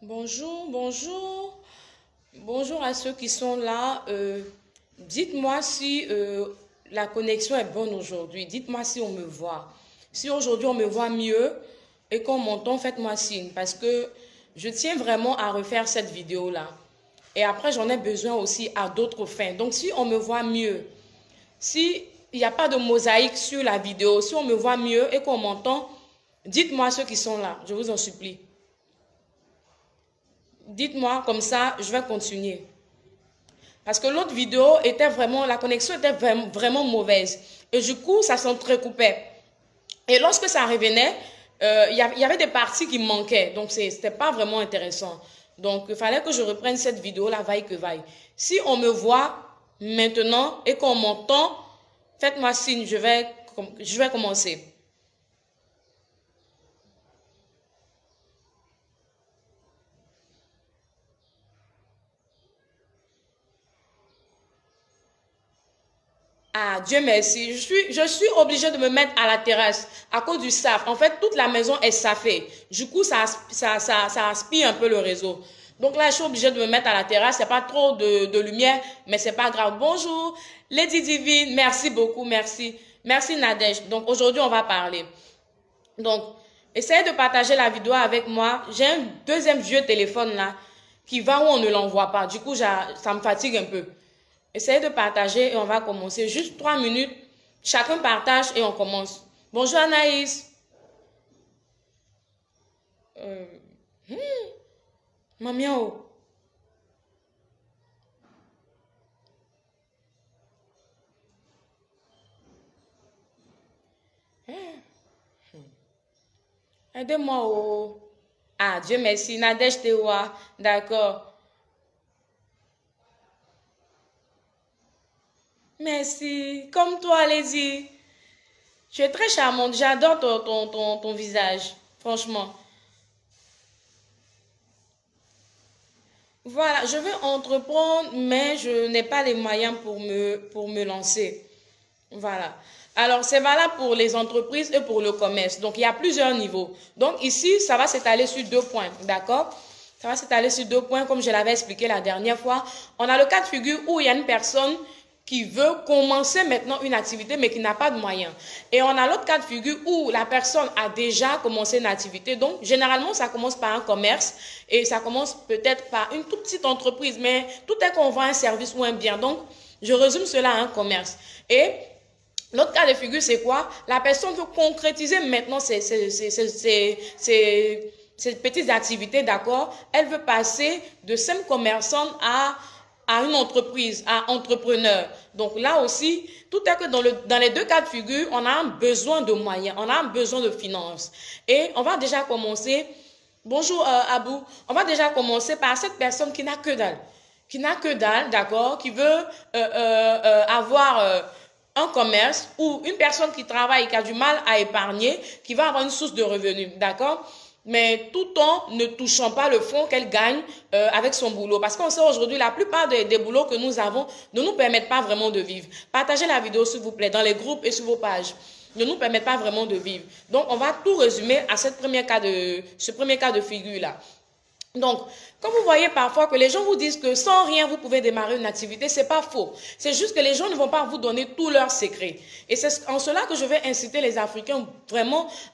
Bonjour, bonjour. Bonjour à ceux qui sont là. Dites-moi si la connexion est bonne aujourd'hui. Dites-moi si on me voit. Si aujourd'hui on me voit mieux et qu'on m'entend, faites-moi signe parce que je tiens vraiment à refaire cette vidéo-là. Et après, j'en ai besoin aussi à d'autres fins. Donc, si on me voit mieux, si il n'y a pas de mosaïque sur la vidéo, si on me voit mieux et qu'on m'entend, dites-moi ceux qui sont là. Je vous en supplie. Dites-moi, comme ça, je vais continuer. Parce que l'autre vidéo était vraiment, la connexion était vraiment mauvaise. Et du coup, ça s'entrecoupait. Et lorsque ça revenait, il y avait des parties qui manquaient. Donc, c'était pas vraiment intéressant. Donc, il fallait que je reprenne cette vidéo-là, vaille que vaille. Si on me voit maintenant et qu'on m'entend, faites-moi signe, je vais commencer. Ah, Dieu merci. Je suis obligée de me mettre à la terrasse à cause du SAF. En fait, toute la maison est safée. Du coup, ça aspire un peu le réseau. Donc là, je suis obligée de me mettre à la terrasse. Il n'y a pas trop de lumière, mais c'est pas grave. Bonjour, Lady Divine. Merci beaucoup, merci. Merci Nadège. Donc aujourd'hui, on va parler. Donc, essayez de partager la vidéo avec moi. J'ai un deuxième vieux téléphone là qui va où on ne l'envoie pas. Du coup, ça me fatigue un peu. Essayez de partager et on va commencer. Juste 3 minutes. Chacun partage et on commence. Bonjour Anaïs. Euh, hmm, Mamiao. Aidez-moi. Oh. Ah, Dieu merci. Nadège Tewa. D'accord. Merci. Comme toi, allez-y. Tu es très charmante. J'adore ton visage. Franchement. Voilà, je vais entreprendre, mais je n'ai pas les moyens pour me lancer. Voilà. Alors, c'est valable pour les entreprises et pour le commerce. Donc, il y a plusieurs niveaux. Donc, ici, ça va s'étaler sur 2 points. D'accord? Ça va s'étaler sur 2 points, comme je l'avais expliqué la dernière fois. On a le cas de figure où il y a une personne qui veut commencer maintenant une activité, mais qui n'a pas de moyens. Et on a l'autre cas de figure où la personne a déjà commencé une activité. Donc, généralement, ça commence par un commerce et ça commence peut-être par une toute petite entreprise, mais tout est qu'on vend un service ou un bien. Donc, je résume cela à un commerce. Et l'autre cas de figure, c'est quoi? La personne veut concrétiser maintenant ces petites activités, d'accord? Elle veut passer de simple commerçante à une entreprise, à entrepreneur. Donc là aussi, tout est que dans les deux cas de figure, on a un besoin de moyens, on a un besoin de finances. Et on va déjà commencer, bonjour Abou, on va déjà commencer par cette personne qui n'a que dalle. Qui n'a que dalle, d'accord? Qui veut avoir un commerce ou une personne qui travaille, qui a du mal à épargner, qui va avoir une source de revenus, d'accord? Mais tout en ne touchant pas le fonds qu'elle gagne avec son boulot. Parce qu'on sait aujourd'hui, la plupart des boulots que nous avons ne nous permettent pas vraiment de vivre. Partagez la vidéo, s'il vous plaît, dans les groupes et sur vos pages. Ne nous permettent pas vraiment de vivre. Donc, on va tout résumer à ce premier cas de figure-là. Donc, comme vous voyez parfois que les gens vous disent que sans rien, vous pouvez démarrer une activité, c'est pas faux. C'est juste que les gens ne vont pas vous donner tous leurs secrets. Et c'est en cela que je vais inciter les Africains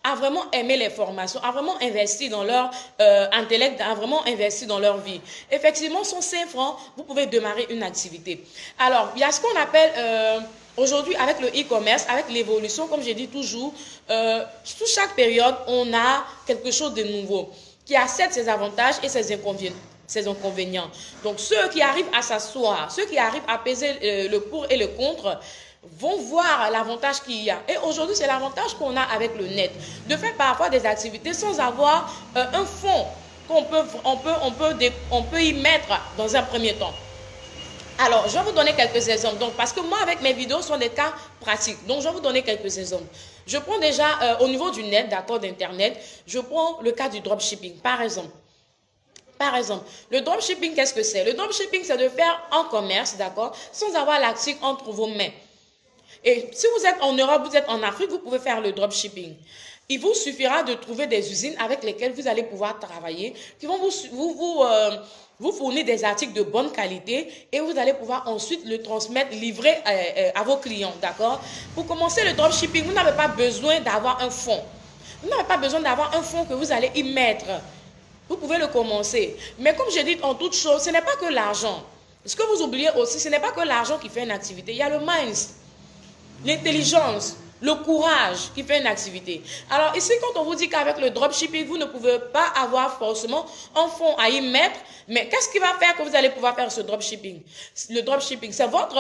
à vraiment aimer les formations, à vraiment investir dans leur intellect, à vraiment investir dans leur vie. Effectivement, sans 5 francs, vous pouvez démarrer une activité. Alors, il y a ce qu'on appelle... aujourd'hui, avec le e-commerce, avec l'évolution, comme j'ai dit toujours, sous chaque période, on a quelque chose de nouveau qui a certes ses avantages et ses inconvénients. Donc, ceux qui arrivent à s'asseoir, ceux qui arrivent à peser le pour et le contre, vont voir l'avantage qu'il y a. Et aujourd'hui, c'est l'avantage qu'on a avec le net, de faire parfois des activités sans avoir un fonds qu'on peut y mettre dans un premier temps. Alors, je vais vous donner quelques exemples. Donc, parce que moi, avec mes vidéos, ce sont des cas pratiques. Donc, je vais vous donner quelques exemples. Je prends déjà, au niveau du net, d'accord, d'Internet, je prends le cas du dropshipping, par exemple. Par exemple, le dropshipping, qu'est-ce que c'est? Le dropshipping, c'est de faire un commerce, d'accord, sans avoir l'article entre vos mains. Et si vous êtes en Europe, vous êtes en Afrique, vous pouvez faire le dropshipping. Il vous suffira de trouver des usines avec lesquelles vous allez pouvoir travailler, qui vont vous fournir des articles de bonne qualité et vous allez pouvoir ensuite le transmettre, livrer à vos clients, d'accord? Pour commencer le dropshipping, vous n'avez pas besoin d'avoir un fonds. Vous n'avez pas besoin d'avoir un fonds que vous allez y mettre. Vous pouvez le commencer. Mais comme je dis en toute chose, ce n'est pas que l'argent. Ce que vous oubliez aussi, ce n'est pas que l'argent qui fait une activité. Il y a le mind, l'intelligence, le courage qui fait une activité. Alors ici, quand on vous dit qu'avec le dropshipping, vous ne pouvez pas avoir forcément un fonds à y mettre, mais qu'est-ce qui va faire que vous allez pouvoir faire ce dropshipping? Le dropshipping, c'est votre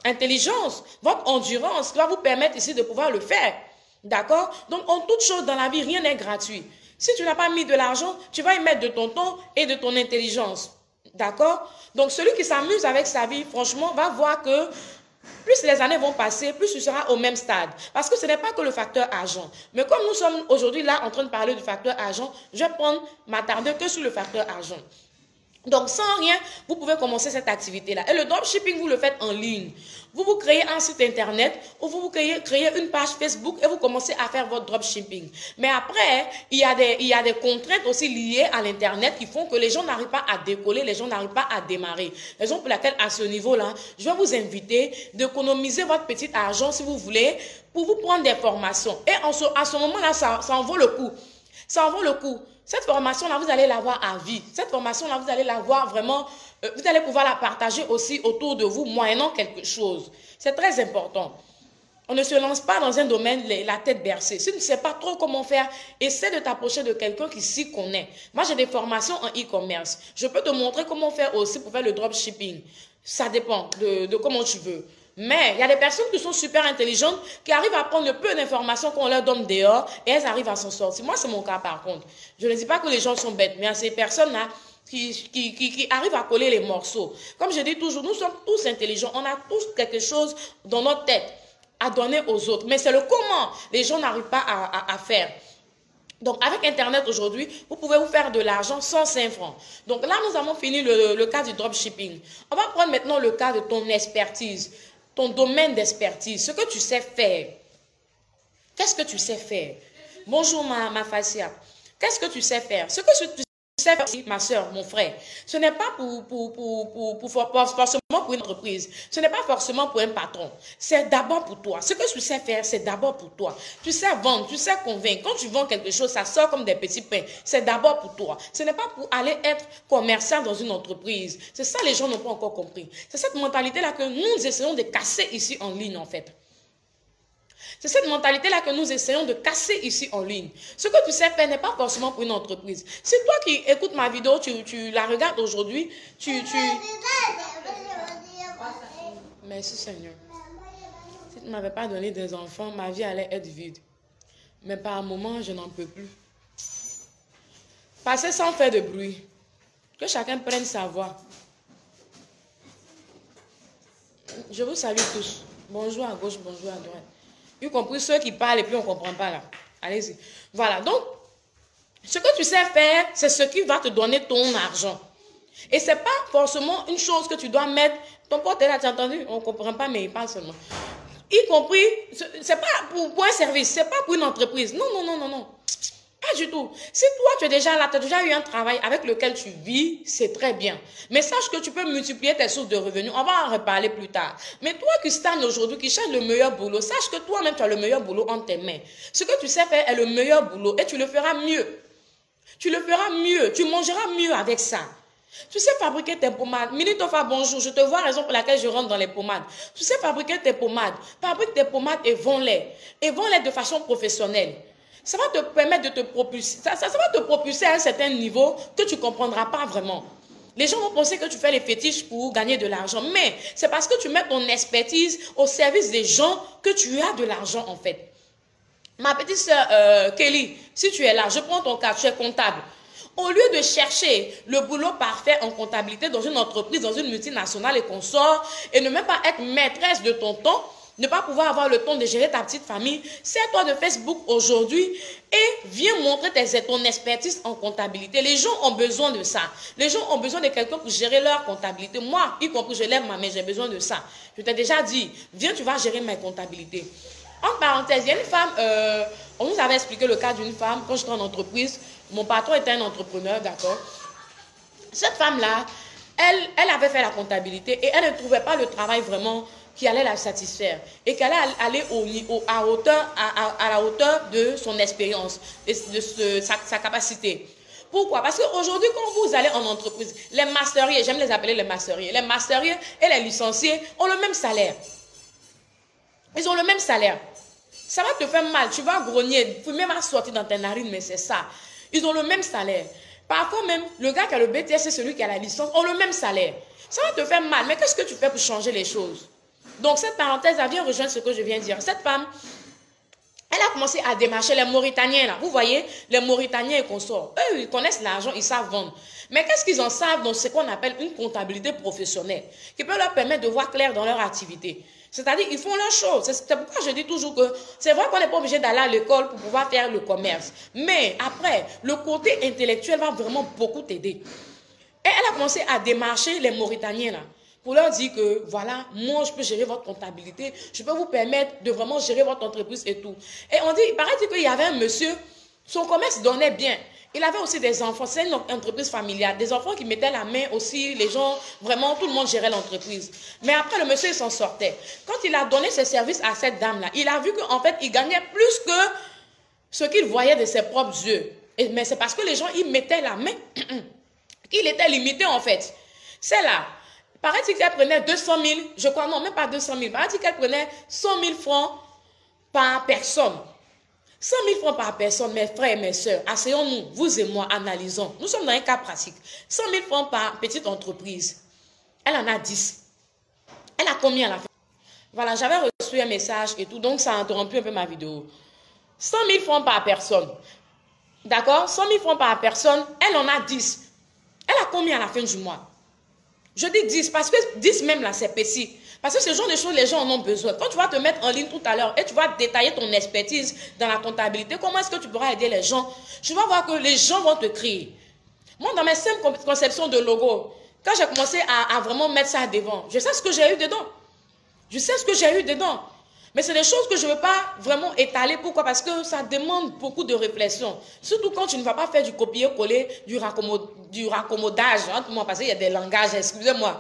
intelligence, votre endurance qui va vous permettre ici de pouvoir le faire. D'accord? Donc, en toute chose dans la vie, rien n'est gratuit. Si tu n'as pas mis de l'argent, tu vas y mettre de ton temps et de ton intelligence. D'accord? Donc, celui qui s'amuse avec sa vie, franchement, va voir que plus les années vont passer, plus tu seras au même stade. Parce que ce n'est pas que le facteur argent. Mais comme nous sommes aujourd'hui là en train de parler du facteur argent, je vais m'attarder que sur le facteur argent. Donc, sans rien, vous pouvez commencer cette activité-là. Et le dropshipping, vous le faites en ligne. Vous créez un site internet ou vous créez une page Facebook et vous commencez à faire votre dropshipping. Mais après, il y a des contraintes aussi liées à l'internet qui font que les gens n'arrivent pas à décoller, les gens n'arrivent pas à démarrer. Raison pour laquelle, à ce niveau-là, je vais vous inviter d'économiser votre petit argent, si vous voulez, pour vous prendre des formations. Et à ce moment-là, ça en vaut le coup. Ça en vaut le coup. Cette formation-là, vous allez l'avoir à vie. Cette formation-là, vous allez l'avoir vraiment, vous allez pouvoir la partager aussi autour de vous, moyennant quelque chose. C'est très important. On ne se lance pas dans un domaine la tête bercée. Si tu ne sais pas trop comment faire, essaie de t'approcher de quelqu'un qui s'y connaît. Moi, j'ai des formations en e-commerce. Je peux te montrer comment faire aussi pour faire le dropshipping. Ça dépend de comment tu veux. Mais il y a des personnes qui sont super intelligentes, qui arrivent à prendre le peu d'informations qu'on leur donne dehors et elles arrivent à s'en sortir. Moi, c'est mon cas par contre. Je ne dis pas que les gens sont bêtes, mais il y a ces personnes-là qui arrivent à coller les morceaux. Comme je dis toujours, nous sommes tous intelligents. On a tous quelque chose dans notre tête à donner aux autres. Mais c'est le comment les gens n'arrivent pas à faire. Donc, avec Internet aujourd'hui, vous pouvez vous faire de l'argent sans 5 francs. Donc là, nous avons fini le cas du dropshipping. On va prendre maintenant le cas de ton expertise. Ton domaine d'expertise, ce que tu sais faire. Qu'est-ce que tu sais faire? Bonjour ma Facia. Qu'est-ce que tu sais faire? Ce que tu sais faire, ma soeur, mon frère, ce n'est pas forcément pour une entreprise. Ce n'est pas forcément pour un patron. C'est d'abord pour toi. Ce que tu sais faire, c'est d'abord pour toi. Tu sais vendre, tu sais convaincre. Quand tu vends quelque chose, ça sort comme des petits pains. C'est d'abord pour toi. Ce n'est pas pour aller être commerçant dans une entreprise. C'est ça, les gens n'ont pas encore compris. C'est cette mentalité-là que nous essayons de casser ici en ligne, en fait. C'est cette mentalité-là que nous essayons de casser ici en ligne. Ce que tu sais faire n'est pas forcément pour une entreprise. Si toi qui écoutes ma vidéo, tu la regardes aujourd'hui, Merci Seigneur. Si tu ne m'avais pas donné des enfants, ma vie allait être vide. Mais par un moment, je n'en peux plus. Passer sans faire de bruit. Que chacun prenne sa voix. Je vous salue tous. Bonjour à gauche, bonjour à droite. Y compris ceux qui parlent et puis on ne comprend pas là. Allez-y. Voilà. Donc, ce que tu sais faire, c'est ce qui va te donner ton argent. Et ce n'est pas forcément une chose que tu dois mettre. Ton pote est là, tu as entendu? On ne comprend pas, mais il parle seulement. Y compris, ce n'est pas pour un service, ce n'est pas pour une entreprise. Non, non, non, non, non. Pas du tout. Si toi, tu es déjà là, tu as déjà eu un travail avec lequel tu vis, c'est très bien. Mais sache que tu peux multiplier tes sources de revenus. On va en reparler plus tard. Mais toi qui stagnes aujourd'hui, qui cherches le meilleur boulot, sache que toi-même, tu as le meilleur boulot entre tes mains. Ce que tu sais faire est le meilleur boulot et tu le feras mieux. Tu le feras mieux. Tu mangeras mieux avec ça. Tu sais fabriquer tes pommades. Minitofa, bonjour. Je te vois, raison pour laquelle je rentre dans les pommades. Tu sais fabriquer tes pommades. Fabrique tes pommades et vends-les. Et vends-les de façon professionnelle. Ça va te permettre de te propulser. Ça va te propulser à un certain niveau que tu ne comprendras pas vraiment. Les gens vont penser que tu fais les fétiches pour gagner de l'argent. Mais c'est parce que tu mets ton expertise au service des gens que tu as de l'argent en fait. Ma petite soeur Kelly, si tu es là, je prends ton cas, tu es comptable. Au lieu de chercher le boulot parfait en comptabilité dans une entreprise, dans une multinationale et qu'on sort, et ne même pas être maîtresse de ton temps, ne pas pouvoir avoir le temps de gérer ta petite famille, sers-toi de Facebook aujourd'hui et viens montrer ton expertise en comptabilité. Les gens ont besoin de ça. Les gens ont besoin de quelqu'un pour gérer leur comptabilité. Moi, y compris, je lève ma main, j'ai besoin de ça. Je t'ai déjà dit, viens, tu vas gérer ma comptabilité. En parenthèse, il y a une femme, on nous avait expliqué le cas d'une femme, quand j'étais en entreprise, mon patron était un entrepreneur, d'accord. Cette femme-là, elle avait fait la comptabilité et elle ne trouvait pas le travail vraiment qui allait la satisfaire et qu'elle allait aller à la hauteur de son expérience, de sa capacité. Pourquoi? Parce qu'aujourd'hui, quand vous allez en entreprise, les masteriers, j'aime les appeler les masteriers et les licenciés ont le même salaire. Ils ont le même salaire. Ça va te faire mal, tu vas grogner, tu même à sortir dans tes narines, mais c'est ça. Ils ont le même salaire. Parfois même, le gars qui a le BTS et celui qui a la licence ont le même salaire. Ça va te faire mal, mais qu'est-ce que tu fais pour changer les choses? Donc cette parenthèse, elle vient rejoindre ce que je viens de dire. Cette femme, elle a commencé à démarcher les Mauritaniens là. Vous voyez, les Mauritaniens et consorts. Eux, ils connaissent l'argent, ils savent vendre. Mais qu'est-ce qu'ils en savent dans ce qu'on appelle une comptabilité professionnelle qui peut leur permettre de voir clair dans leur activité. C'est-à-dire, ils font leur chose. C'est pourquoi je dis toujours que c'est vrai qu'on n'est pas obligé d'aller à l'école pour pouvoir faire le commerce. Mais après, le côté intellectuel va vraiment beaucoup t'aider. Et elle a commencé à démarcher les Mauritaniens là, pour leur dire que, voilà, moi, je peux gérer votre comptabilité, je peux vous permettre de vraiment gérer votre entreprise et tout. Et on dit, il paraît qu'il y avait un monsieur, son commerce donnait bien. Il avait aussi des enfants, c'est une entreprise familiale, des enfants qui mettaient la main aussi, les gens, vraiment, tout le monde gérait l'entreprise. Mais après, le monsieur, il s'en sortait. Quand il a donné ses services à cette dame-là, il a vu qu'en fait, il gagnait plus que ce qu'il voyait de ses propres yeux. Mais c'est parce que les gens, ils mettaient la main, qu'il était limité en fait. C'est là. Paraît-il qu'elle prenait 200 000, je crois, non, même pas 200 000. Paraît-il qu'elle prenait 100 000 francs par personne. 100 000 francs par personne, mes frères et mes soeurs, asseyons-nous, vous et moi, analysons. Nous sommes dans un cas pratique. 100 000 francs par petite entreprise. Elle en a 10. Elle a combien à la fin? Voilà, j'avais reçu un message et tout, donc ça a interrompu un peu ma vidéo. 100 000 francs par personne. D'accord? 100 000 francs par personne, elle en a 10. Elle a combien à la fin du mois? Je dis 10 parce que 10 même là, c'est petit. Parce que ce genre de choses, les gens en ont besoin. Quand tu vas te mettre en ligne tout à l'heure et tu vas détailler ton expertise dans la comptabilité, comment est-ce que tu pourras aider les gens? Tu vas voir que les gens vont te crier. Moi, dans mes simples conceptions de logo, quand j'ai commencé à vraiment mettre ça devant, je sais ce que j'ai eu dedans. Je sais ce que j'ai eu dedans. Mais c'est des choses que je ne veux pas vraiment étaler. Pourquoi? Parce que ça demande beaucoup de réflexion. Surtout quand tu ne vas pas faire du copier-coller, du raccommodage. Hein, parce qu'il y a des langages, excusez-moi.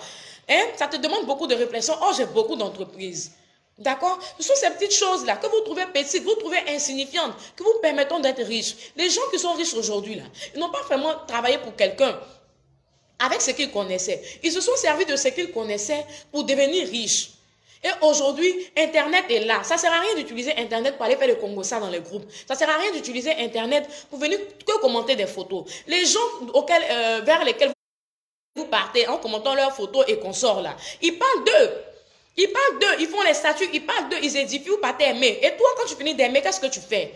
Hein? Ça te demande beaucoup de réflexion. Oh, j'ai beaucoup d'entreprises. D'accord? Ce sont ces petites choses-là que vous trouvez petites, vous trouvez insignifiantes, que vous permettent d'être riches. Les gens qui sont riches aujourd'hui, là, ils n'ont pas vraiment travaillé pour quelqu'un avec ce qu'ils connaissaient. Ils se sont servis de ce qu'ils connaissaient pour devenir riches. Et aujourd'hui, Internet est là. Ça ne sert à rien d'utiliser Internet pour aller faire le Congo-ça dans les groupes. Ça ne sert à rien d'utiliser Internet pour venir que commenter des photos. Les gens vers lesquels vous partez en commentant leurs photos et consorts là, ils parlent d'eux. Ils parlent d'eux, ils font les statuts, ils parlent d'eux, ils édifient ou pas t'aimer. Et toi, quand tu finis d'aimer, qu'est-ce que tu fais?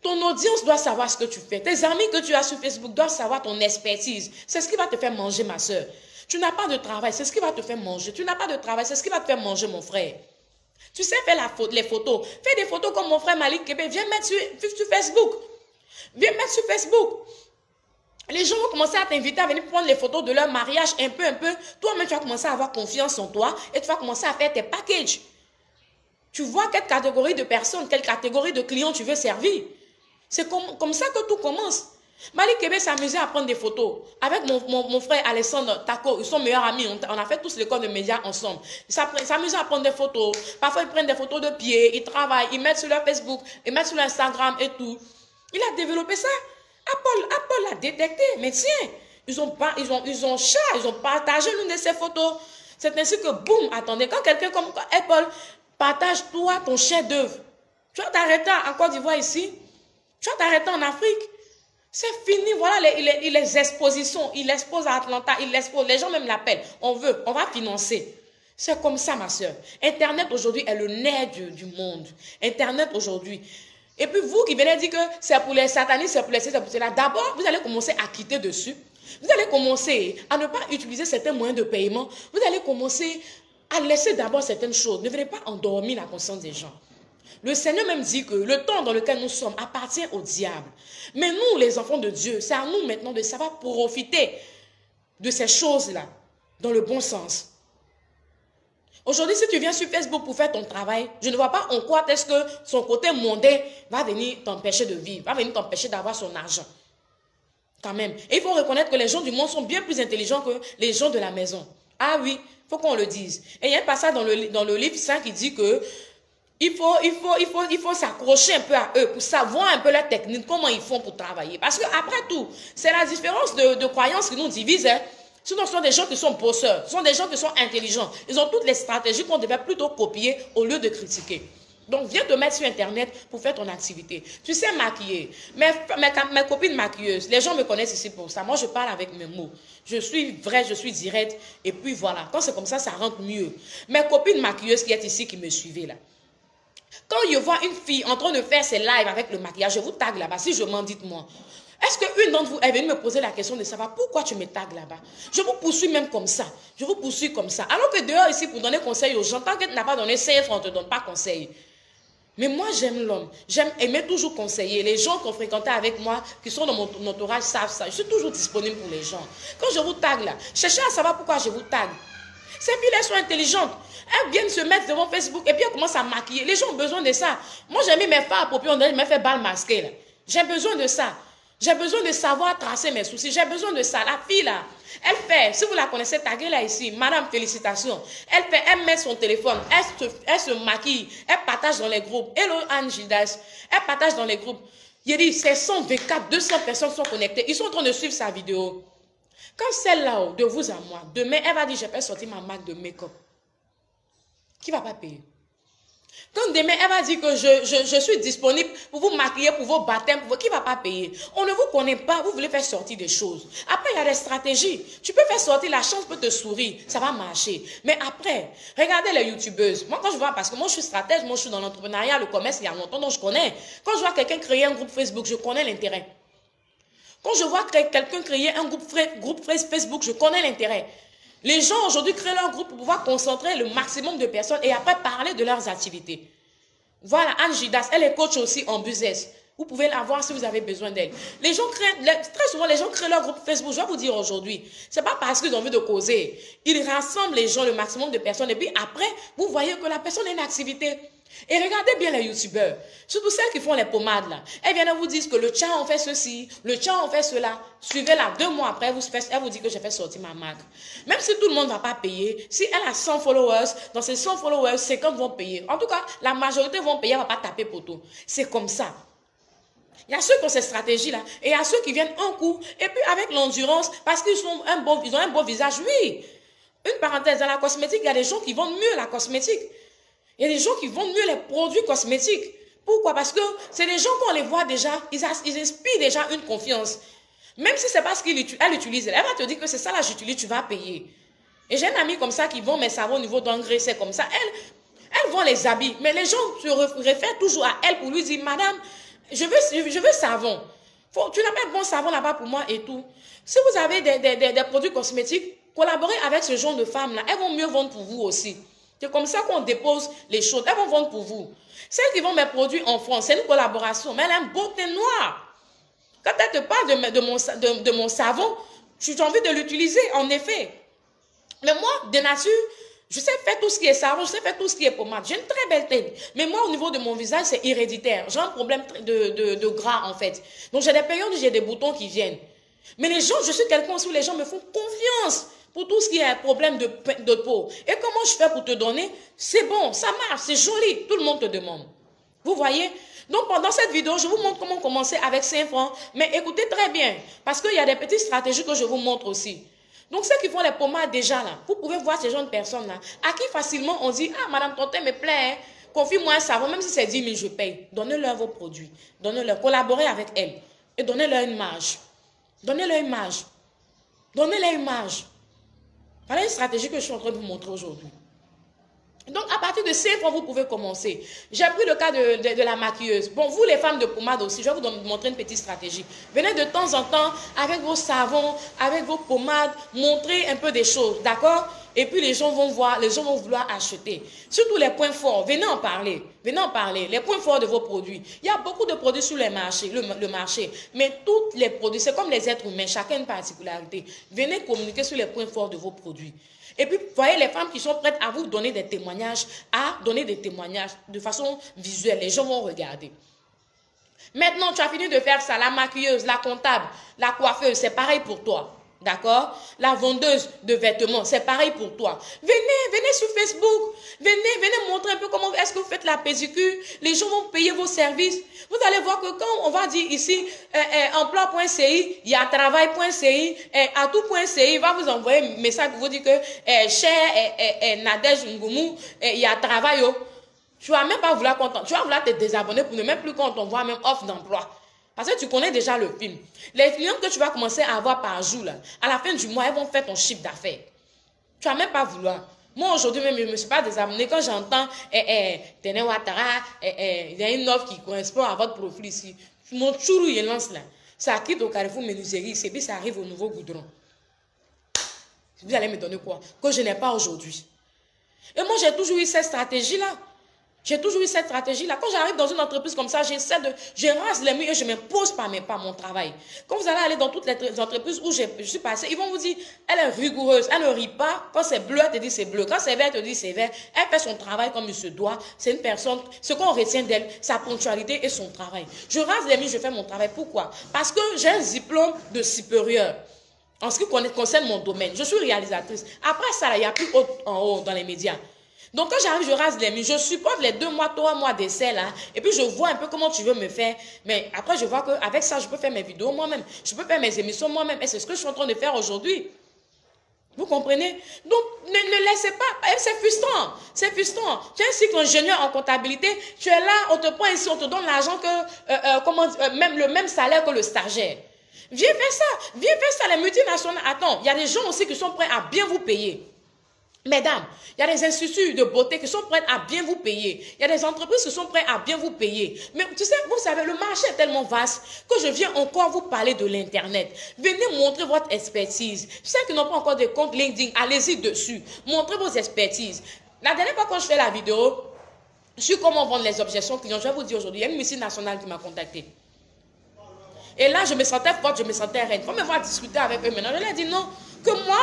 Ton audience doit savoir ce que tu fais. Tes amis que tu as sur Facebook doivent savoir ton expertise. C'est ce qui va te faire manger, ma soeur. Tu n'as pas de travail, c'est ce qui va te faire manger. Tu n'as pas de travail, c'est ce qui va te faire manger, mon frère. Tu sais faire les photos. Fais des photos comme mon frère Malik Kébé. Viens mettre sur Facebook. Viens mettre sur Facebook. Les gens vont commencer à t'inviter à venir prendre les photos de leur mariage un peu. Toi-même, tu vas commencer à avoir confiance en toi et tu vas commencer à faire tes packages. Tu vois quelle catégorie de personnes, quelle catégorie de clients tu veux servir. C'est comme ça que tout commence. Malik Kébé s'amusait à prendre des photos. Avec mon frère Alessandre Tako, ils sont meilleurs amis. On a fait tous l'école de médias ensemble. Ils s'amusaient à prendre des photos. Parfois, ils prennent des photos de pied, ils travaillent, ils mettent sur leur Facebook, ils mettent sur leur Instagram et tout. Il a développé ça. Apple l'a détecté. Mais tiens, ils ont partagé l'une de ces photos. C'est ainsi que, boum, attendez, quand quelqu'un comme Apple partage toi ton chef-d'œuvre, tu vas t'arrêter en Côte d'Ivoire ici, tu vas t'arrêter en Afrique. C'est fini, voilà les expositions. Il expose à Atlanta, il expose, les gens même l'appellent. On va financer. C'est comme ça, ma soeur. Internet aujourd'hui est le nerf du monde. Internet aujourd'hui. Et puis vous qui venez dire que c'est pour les satanistes, c'est pour les c'est pour cela. D'abord, vous allez commencer à quitter dessus. Vous allez commencer à ne pas utiliser certains moyens de paiement. Vous allez commencer à laisser d'abord certaines choses. Ne venez pas endormir la conscience des gens. Le Seigneur même dit que le temps dans lequel nous sommes appartient au diable. Mais nous, les enfants de Dieu, c'est à nous maintenant de savoir profiter de ces choses-là dans le bon sens. Aujourd'hui, si tu viens sur Facebook pour faire ton travail, je ne vois pas en quoi est-ce que son côté mondain va venir t'empêcher de vivre, va venir t'empêcher d'avoir son argent. Quand même. Et il faut reconnaître que les gens du monde sont bien plus intelligents que les gens de la maison. Ah oui, il faut qu'on le dise. Et il y a un passage dans le livre saint qui dit que il faut s'accrocher un peu à eux pour savoir un peu leur technique, comment ils font pour travailler. Parce que après tout, c'est la différence de croyances qui nous divise. Hein. Ce sont des gens qui sont bosseurs, ce sont des gens qui sont intelligents. Ils ont toutes les stratégies qu'on devait plutôt copier au lieu de critiquer. Donc, viens te mettre sur Internet pour faire ton activité. Tu sais maquiller. Mes copines maquilleuses, les gens me connaissent ici pour ça. Moi, je parle avec mes mots. Je suis vraie, je suis directe. Et puis, voilà. Quand c'est comme ça rentre mieux. Mes copines maquilleuses qui sont ici, qui me suivent là. Quand je vois une fille en train de faire ses lives avec le maquillage, je vous tag là-bas. Si je m'en dites-moi. Est-ce qu'une d'entre vous est venue me poser la question de savoir pourquoi tu me tagues là-bas? Je vous poursuis même comme ça. Je vous poursuis comme ça. Alors que dehors ici, pour donner conseil aux gens, tant que tu n'as pas donné 5 francs, on ne te donne pas conseil. Mais moi, j'aime l'homme. J'aime aimer toujours conseiller. Les gens qui ont fréquenté avec moi, qui sont dans mon entourage, savent ça. Je suis toujours disponible pour les gens. Quand je vous tague là, cherchez à savoir pourquoi je vous tague. Ces filles-là sont intelligentes. Elles viennent se mettre devant Facebook et puis elles commencent à maquiller. Les gens ont besoin de ça. Moi, j'ai mis mes fards à paupières, on m'a fait balle masquée là. J'ai besoin de ça. J'ai besoin de savoir tracer mes soucis. J'ai besoin de ça. La fille là, elle fait, si vous la connaissez, taguez là ici. Madame, félicitations. Elle fait, elle met son téléphone, elle se maquille, elle partage dans les groupes. Hello Anne Gildas. Elle partage dans les groupes. Il dit, c'est 124, 200 personnes sont connectées. Ils sont en train de suivre sa vidéo. Quand celle-là, de vous à moi, demain, elle va dire, je vais sortir ma marque de make-up. Qui ne va pas payer? Quand demain, elle va dire que je suis disponible pour vous maquiller, pour vos baptêmes, pour vous, qui ne va pas payer? On ne vous connaît pas, vous voulez faire sortir des choses. Après, il y a des stratégies. Tu peux faire sortir, la chance peut te sourire, ça va marcher. Mais après, regardez les youtubeuses. Moi, quand je vois, parce que moi, je suis stratège, moi, je suis dans l'entrepreneuriat, le commerce, il y a longtemps, donc je connais. Quand je vois quelqu'un créer un groupe Facebook, je connais l'intérêt. Quand je vois quelqu'un créer un groupe Facebook, je connais l'intérêt. Les gens aujourd'hui créent leur groupe pour pouvoir concentrer le maximum de personnes et après parler de leurs activités. Voilà, Anne Gidas, elle est coach aussi en business. Vous pouvez la voir si vous avez besoin d'elle. Les gens très souvent, les gens créent leur groupe Facebook. Je vais vous dire aujourd'hui, c'est pas parce qu'ils ont envie de causer. Ils rassemblent les gens, le maximum de personnes. Et puis après, vous voyez que la personne a une activité. Et regardez bien les youtubeurs, surtout celles qui font les pommades là. Elles viennent vous dire que le tien on fait ceci, le tien on fait cela. Suivez-la, 2 mois après, elle vous dit que j'ai fait sortir ma marque. Même si tout le monde ne va pas payer, si elle a 100 followers, dans ces 100 followers, 50 vont payer. En tout cas, la majorité vont payer, elle ne va pas taper poteau. C'est comme ça. Il y a ceux qui ont ces stratégies-là, et il y a ceux qui viennent un coup, et puis avec l'endurance, parce qu'ils ont un bon visage, oui. Une parenthèse, dans la cosmétique, il y a des gens qui vendent mieux la cosmétique. Il y a des gens qui vendent mieux les produits cosmétiques. Pourquoi? Parce que c'est des gens qu'on les voit déjà, ils inspirent déjà une confiance. Même si c'est parce qu'elle utilise, elle va te dire que c'est ça là j'utilise, tu vas payer. Et j'ai une amie comme ça qui vend mes savons au niveau d'engrais, c'est comme ça. Elle vend les habits, mais les gens se réfèrent toujours à elle pour lui dire, madame, je veux savon. Tu n'as pas de bon savon là-bas pour moi et tout. Si vous avez des produits cosmétiques, collaborez avec ce genre de femmes-là. Elles vont mieux vendre pour vous aussi. C'est comme ça qu'on dépose les choses. Elles vont vendre pour vous. Celles qui vendent mes produits en France, c'est une collaboration. Mais elle a une beauté noire. Quand elle te parle de mon savon, j'ai envie de l'utiliser, en effet. Mais moi, de nature, je sais faire tout ce qui est savon, je sais faire tout ce qui est pommade. J'ai une très belle tête. Mais moi, au niveau de mon visage, c'est héréditaire. J'ai un problème de gras, en fait. Donc, j'ai des périodes où j'ai des boutons qui viennent. Mais les gens, je suis quelqu'un où les gens me font confiance pour tout ce qui est un problème de peau. Et comment je fais pour te donner? C'est bon, ça marche, c'est joli. Tout le monde te demande. Vous voyez? Donc, pendant cette vidéo, je vous montre comment commencer avec 5 francs. Mais écoutez très bien, parce qu'il y a des petites stratégies que je vous montre aussi. Donc, ceux qui font les pommades déjà là, vous pouvez voir ces gens de personnes-là, à qui facilement on dit, ah, madame, ton thé me plaît, hein? Confie-moi un savon, même si c'est 10 000, je paye. Donnez-leur vos produits. Donnez-leur, collaborez avec elles. Et donnez-leur une marge. Donnez-leur une marge. Donnez-leur une marge. Voilà une stratégie que je suis en train de vous montrer aujourd'hui. Donc, à partir de 5 francs, vous pouvez commencer. J'ai pris le cas de la maquilleuse. Bon, vous, les femmes de pommade aussi, je vais vous montrer une petite stratégie. Venez de temps en temps avec vos savons, avec vos pommades, montrer un peu des choses, d'accord? Et puis, les gens vont voir, les gens vont vouloir acheter. Surtout les points forts, venez en parler. Venez en parler, les points forts de vos produits. Il y a beaucoup de produits sur les marchés, le marché. Mais tous les produits, c'est comme les êtres humains, chacun a une particularité. Venez communiquer sur les points forts de vos produits. Et puis, voyez les femmes qui sont prêtes à vous donner des témoignages, de façon visuelle. Les gens vont regarder. Maintenant, tu as fini de faire ça. La maquilleuse, la comptable, la coiffeuse, c'est pareil pour toi. D'accord? La vendeuse de vêtements, c'est pareil pour toi. Venez sur Facebook. Venez montrer un peu comment est-ce que vous faites la pédicure. Les gens vont payer vos services. Vous allez voir que quand on va dire ici, emploi.ci, il y a travail.ci, atout.ci, il va vous envoyer un message pour vous dire que, cher Nadège Ngoumou, il y a travail. Tu vas même pas vouloir content. Tu vas vouloir te désabonner pour ne même plus quand on voit même offre d'emploi. Parce que tu connais déjà le film. Les clients que tu vas commencer à avoir par jour, là, à la fin du mois, ils vont faire ton chiffre d'affaires. Tu vas même pas vouloir. Moi, aujourd'hui même, je ne me suis pas désabonné. Quand j'entends Tene Ouattara, il y a une offre qui correspond à votre profil ici. Mon chourou, il lance là. Ça quitte au Carrefour Menuiserie, c'est puis ça arrive au nouveau goudron. Vous allez me donner quoi? Que je n'ai pas aujourd'hui. Et moi, j'ai toujours eu cette stratégie-là. J'ai toujours eu cette stratégie-là. Quand j'arrive dans une entreprise comme ça, je rase les murs et je ne m'impose pas mon travail. Quand vous allez aller dans toutes les entreprises où je suis passée, ils vont vous dire, elle est rigoureuse, elle ne rit pas. Quand c'est bleu, elle te dit c'est bleu. Quand c'est vert, elle te dit c'est vert. Elle fait son travail comme il se doit. C'est une personne, ce qu'on retient d'elle, sa ponctualité et son travail. Je rase les murs, je fais mon travail. Pourquoi? Parce que j'ai un diplôme de supérieur. En ce qui concerne mon domaine, je suis réalisatrice. Après ça, il n'y a plus haut en haut dans les médias. Donc, quand j'arrive, je rase les murs. Je supporte les 2 mois, 3 mois d'essai là. Et puis, je vois un peu comment tu veux me faire. Mais après, je vois qu'avec ça, je peux faire mes vidéos moi-même. Je peux faire mes émissions moi-même. Et c'est ce que je suis en train de faire aujourd'hui. Vous comprenez? Donc, ne laissez pas. C'est frustrant. C'est frustrant. Tu es un cycle ingénieur en comptabilité. Tu es là, on te prend ici, on te donne l'argent même le même salaire que le stagiaire. Viens faire ça. Viens faire ça. Les multinationales. Attends, il y a des gens aussi qui sont prêts à bien vous payer. Mesdames, il y a des instituts de beauté qui sont prêts à bien vous payer. Il y a des entreprises qui sont prêtes à bien vous payer. Mais tu sais, vous savez, le marché est tellement vaste que je viens encore vous parler de l'Internet. Venez montrer votre expertise. Ceux qui n'ont pas encore de compte LinkedIn, allez-y dessus. Montrez vos expertises. La dernière fois quand je fais la vidéo sur comment vendre les objections clients, je vais vous dire aujourd'hui, il y a une multinationale qui m'a contacté. Et là, je me sentais forte, je me sentais reine. Il faut me voir discuter avec eux maintenant. Je leur ai dit non, que moi...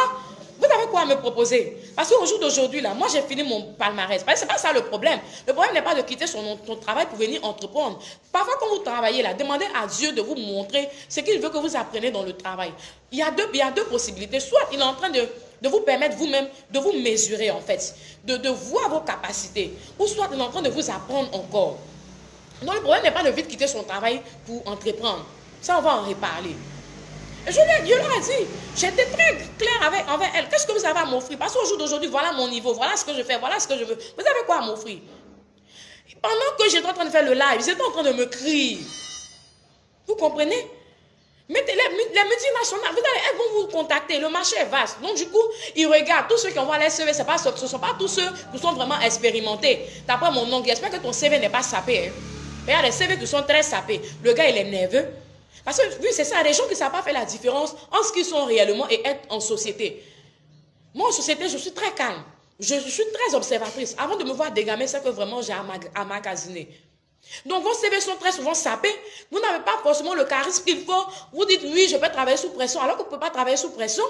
Vous avez quoi à me proposer? Parce qu'au jour d'aujourd'hui, là, moi, j'ai fini mon palmarès. Ce n'est pas ça le problème. Le problème n'est pas de quitter ton travail pour venir entreprendre. Parfois, quand vous travaillez là, demandez à Dieu de vous montrer ce qu'il veut que vous appreniez dans le travail. Il y a deux possibilités. Soit il est en train de vous permettre vous-même de vous mesurer, en fait, de voir vos capacités. Ou soit il est en train de vous apprendre encore. Donc, le problème n'est pas de vite quitter son travail pour entreprendre. Ça, on va en reparler. Et je leur ai dit, j'étais très claire envers elle. Qu'est-ce que vous avez à m'offrir? Parce qu'au jour d'aujourd'hui, voilà mon niveau, voilà ce que je fais, voilà ce que je veux. Vous avez quoi à m'offrir? Pendant que j'étais en train de faire le live, ils étaient en train de me crier. Vous comprenez? Mais les multinationales, elles vont vous contacter. Le marché est vaste. Donc, du coup, ils regardent. Tous ceux qui envoient les CV, ce ne sont pas tous ceux qui sont vraiment expérimentés. D'après mon oncle, j'espère que ton CV n'est pas sapé. Hein. Mais il y a des CV qui sont très sapés. Le gars, il est nerveux. Parce que, oui, c'est ça, les gens qui ne savent pas faire la différence en ce qu'ils sont réellement et être en société. Moi, en société, je suis très calme. Je suis très observatrice. Avant de me voir dégamer, c'est que vraiment j'ai à magasiner. Donc, vos CV sont très souvent sapés. Vous n'avez pas forcément le charisme qu'il faut. Vous dites, oui, je peux travailler sous pression, alors que vous ne pouvez pas travailler sous pression.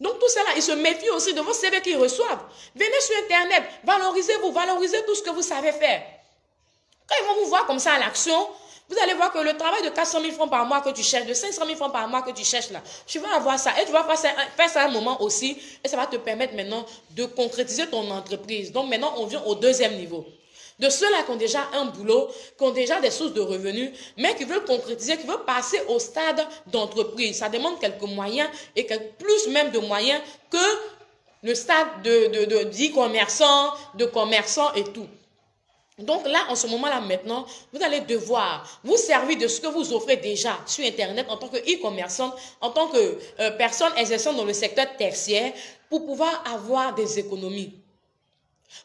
Donc, tout cela, ils se méfient aussi de vos CV qu'ils reçoivent. Venez sur Internet, valorisez-vous, valorisez tout ce que vous savez faire. Quand ils vont vous voir comme ça à l'action, vous allez voir que le travail de 400 000 francs par mois que tu cherches, de 500 000 francs par mois que tu cherches là, tu vas avoir ça. Et tu vas faire ça un moment aussi. Et ça va te permettre maintenant de concrétiser ton entreprise. Donc maintenant, on vient au deuxième niveau. De ceux-là qui ont déjà un boulot, qui ont déjà des sources de revenus, mais qui veulent concrétiser, qui veulent passer au stade d'entreprise. Ça demande quelques moyens et plus même de moyens que le stade d'e-commerçant, de commerçant et tout. Donc là, en ce moment-là, maintenant, vous allez devoir vous servir de ce que vous offrez déjà sur Internet en tant que e-commerçant, en tant que personne exerçant dans le secteur tertiaire, pour pouvoir avoir des économies.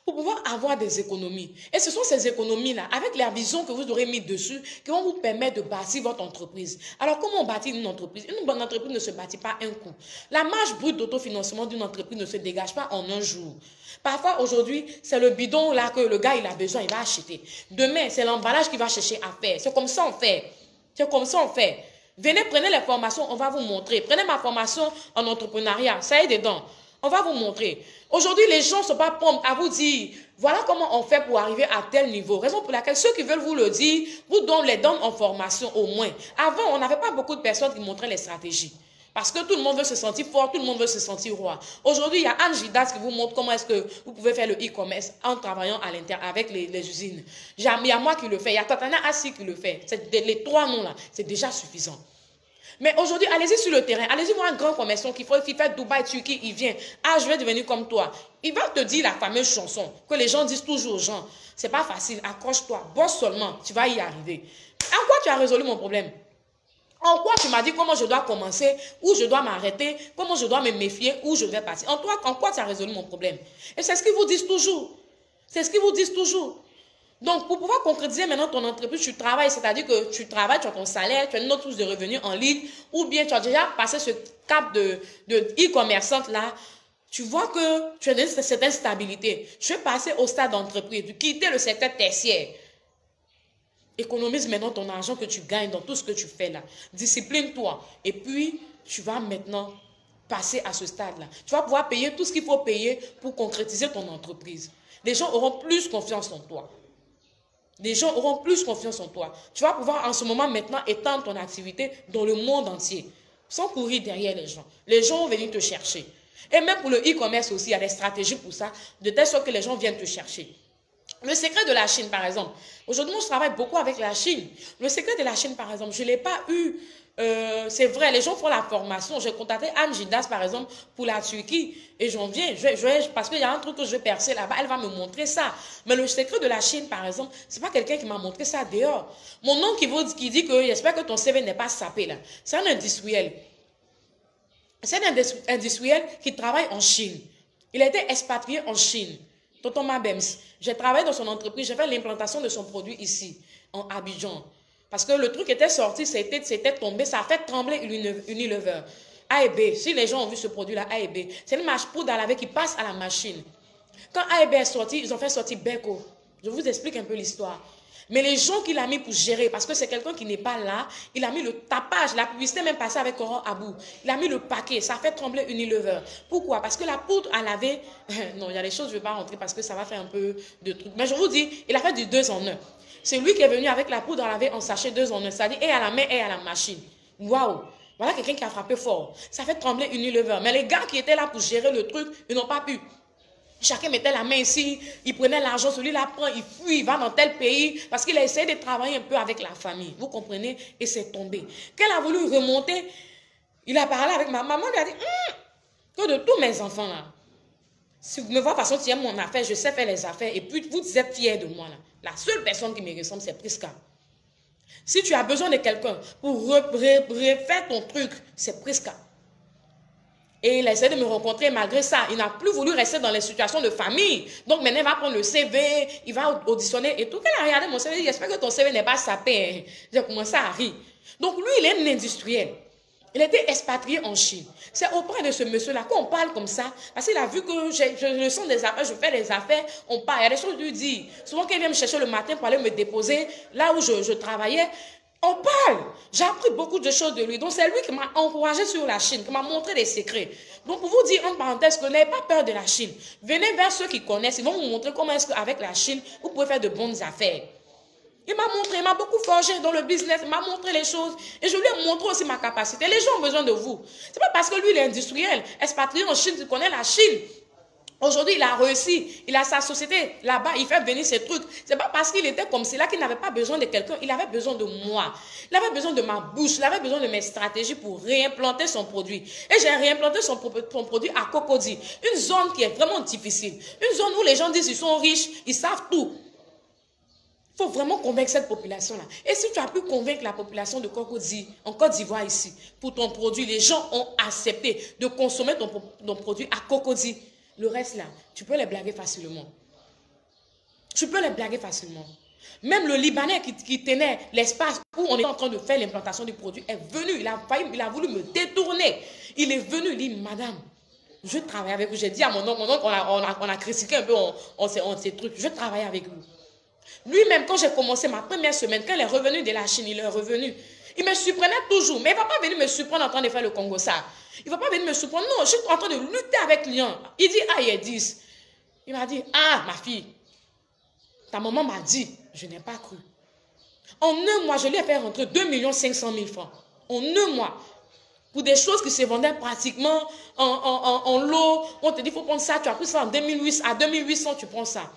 Pour pouvoir avoir des économies. Et ce sont ces économies-là, avec la vision que vous aurez mis dessus, qui vont vous permettre de bâtir votre entreprise. Alors, comment on bâtit une entreprise? Une bonne entreprise ne se bâtit pas un coup. La marge brute d'autofinancement d'une entreprise ne se dégage pas en un jour. Parfois, aujourd'hui, c'est le bidon là que le gars il a besoin, il va acheter. Demain, c'est l'emballage qu'il va chercher à faire. C'est comme ça on fait. C'est comme ça on fait. Venez, prenez les formations, on va vous montrer. Prenez ma formation en entrepreneuriat, ça y est dedans. On va vous montrer. Aujourd'hui, les gens ne sont pas prompts à vous dire, voilà comment on fait pour arriver à tel niveau. Raison pour laquelle ceux qui veulent vous le dire, vous les donnent en formation au moins. Avant, on n'avait pas beaucoup de personnes qui montraient les stratégies. Parce que tout le monde veut se sentir fort, tout le monde veut se sentir roi. Aujourd'hui, il y a Anne Gildas qui vous montre comment est-ce que vous pouvez faire le e-commerce en travaillant à l'intérieur avec les usines. Il y a moi qui le fais, il y a Tatana Assi qui le fait. Les 3 noms-là, c'est déjà suffisant. Mais aujourd'hui, allez-y sur le terrain, allez-y voir un grand commerçant qui fait Dubaï, Turquie, il vient. Ah, je vais devenir comme toi. Il va te dire la fameuse chanson que les gens disent toujours aux gens. C'est pas facile, accroche-toi, bosse seulement, tu vas y arriver. En quoi tu as résolu mon problème? En quoi tu m'as dit comment je dois commencer, où je dois m'arrêter, comment je dois me méfier, où je vais passer. En quoi tu as résolu mon problème? Et c'est ce qu'ils vous disent toujours. C'est ce qu'ils vous disent toujours. Donc, pour pouvoir concrétiser maintenant ton entreprise, tu travailles, c'est-à-dire que tu travailles, tu as ton salaire, tu as une autre source de revenus en ligne, ou bien tu as déjà passé ce cap de e-commerçante là, tu vois que tu as une certaine stabilité. Tu es passé au stade d'entreprise, tu quitter le secteur tertiaire. Économise maintenant ton argent que tu gagnes dans tout ce que tu fais là. Discipline-toi. Et puis, tu vas maintenant passer à ce stade-là. Tu vas pouvoir payer tout ce qu'il faut payer pour concrétiser ton entreprise. Les gens auront plus confiance en toi. Les gens auront plus confiance en toi. Tu vas pouvoir en ce moment maintenant étendre ton activité dans le monde entier. Sans courir derrière les gens. Les gens vont venir te chercher. Et même pour le e-commerce aussi, il y a des stratégies pour ça, de telle sorte que les gens viennent te chercher. Le secret de la Chine, par exemple. Aujourd'hui, moi, je travaille beaucoup avec la Chine. Le secret de la Chine, par exemple, je ne l'ai pas eu. C'est vrai, les gens font la formation. J'ai contacté Anne Gildas, par exemple, pour la Turquie. Et j'en viens, parce qu'il y a un truc que je vais percer là-bas, elle va me montrer ça. Mais le secret de la Chine, par exemple, ce n'est pas quelqu'un qui m'a montré ça dehors. Mon oncle qui dit que j'espère que ton CV n'est pas sapé là. C'est un industriel. C'est un industriel qui travaille en Chine. Il a été expatrié en Chine. Tonton Mabems, j'ai travaillé dans son entreprise, j'ai fait l'implantation de son produit ici, en Abidjan. Parce que le truc était sorti, c'était tombé, ça a fait trembler Unilever. A et B, si les gens ont vu ce produit-là, A et B, c'est une poudre à laver qui passe à la machine. Quand A et B est sorti, ils ont fait sortir Beko. Je vous explique un peu l'histoire. Mais les gens qu'il a mis pour gérer, parce que c'est quelqu'un qui n'est pas là, il a mis le tapage, la publicité même passée avec Coran Abou. Il a mis le paquet, ça a fait trembler Unilever. Pourquoi? Parce que la poudre à laver, non, il y a des choses, je ne vais pas rentrer parce que ça va faire un peu de trucs. Mais je vous dis, il a fait du 2 en 1. C'est lui qui est venu avec la poudre à laver en sachet 2 en 1, c'est-à-dire et à la main et à la machine. Waouh! Voilà quelqu'un qui a frappé fort. Ça fait trembler Unilever. Mais les gars qui étaient là pour gérer le truc, ils n'ont pas pu. Chacun mettait la main ici, il prenait l'argent, celui-là prend, il fuit, il va dans tel pays, parce qu'il a essayé de travailler un peu avec la famille, vous comprenez, et c'est tombé. Quand elle a voulu remonter, il a parlé avec ma maman, lui a dit, que de tous mes enfants là, si vous me voyez de toute façon, tu aimes mon affaire, je sais faire les affaires, et puis vous êtes fiers de moi là. La seule personne qui me ressemble, c'est Prisca. Si tu as besoin de quelqu'un pour refaire ton truc, c'est Prisca. Et il a essayé de me rencontrer malgré ça. Il n'a plus voulu rester dans les situations de famille. Donc maintenant, il va prendre le CV, il va auditionner et tout. Quand il a regardé mon CV, il dit, j'espère que ton CV n'est pas sapé. J'ai commencé à rire. Donc lui, il est un industriel. Il était expatrié en Chine. C'est auprès de ce monsieur-là qu'on parle comme ça. Parce qu'il a vu que je sens des affaires, je fais des affaires, on parle. Il y a des choses lui dire. Souvent, quand il vient me chercher le matin pour aller me déposer là où je travaillais, on parle. J'ai appris beaucoup de choses de lui. Donc, c'est lui qui m'a encouragé sur la Chine, qui m'a montré des secrets. Donc, pour vous dire en parenthèse que n'ayez pas peur de la Chine. Venez vers ceux qui connaissent. Ils vont vous montrer comment est-ce qu'avec la Chine, vous pouvez faire de bonnes affaires. Il m'a montré, il m'a beaucoup forgé dans le business, il m'a montré les choses. Et je lui ai montré aussi ma capacité. Les gens ont besoin de vous. Ce n'est pas parce que lui, il est industriel, expatrié en Chine, qu'il connaît la Chine. Aujourd'hui, il a réussi, il a sa société là-bas, il fait venir ses trucs. C'est pas parce qu'il était comme cela qu'il n'avait pas besoin de quelqu'un, il avait besoin de moi. Il avait besoin de ma bouche, il avait besoin de mes stratégies pour réimplanter son produit. Et j'ai réimplanté son produit à Cocody, une zone qui est vraiment difficile. Une zone où les gens disent qu'ils sont riches, ils savent tout. Il faut vraiment convaincre cette population-là. Et si tu as pu convaincre la population de Cocody, en Côte d'Ivoire ici, pour ton produit, les gens ont accepté de consommer ton produit à Cocody. Le reste là, tu peux les blaguer facilement. Tu peux les blaguer facilement. Même le Libanais qui tenait l'espace où on est en train de faire l'implantation du produit est venu. Il a voulu me détourner. Il est venu, il dit, madame, je travaille avec vous. J'ai dit à mon oncle, on a critiqué un peu ces trucs. Je travaille avec vous. Lui-même, quand j'ai commencé ma première semaine, quand il est revenu de la Chine, il est revenu. Il me surprenait toujours. Mais il ne va pas venir me surprendre en train de faire le Congo ça. Il ne va pas venir me surprendre. Non, je suis en train de lutter avec Lyon. Il dit, ah, il est 10. Il m'a dit, ah, ma fille, ta maman m'a dit, je n'ai pas cru. En un mois, je lui ai fait rentrer 2 500 000 francs. En un mois. Pour des choses qui se vendaient pratiquement en lot. On te dit, il faut prendre ça. Tu as pris ça en 2008. À 2800, tu prends ça.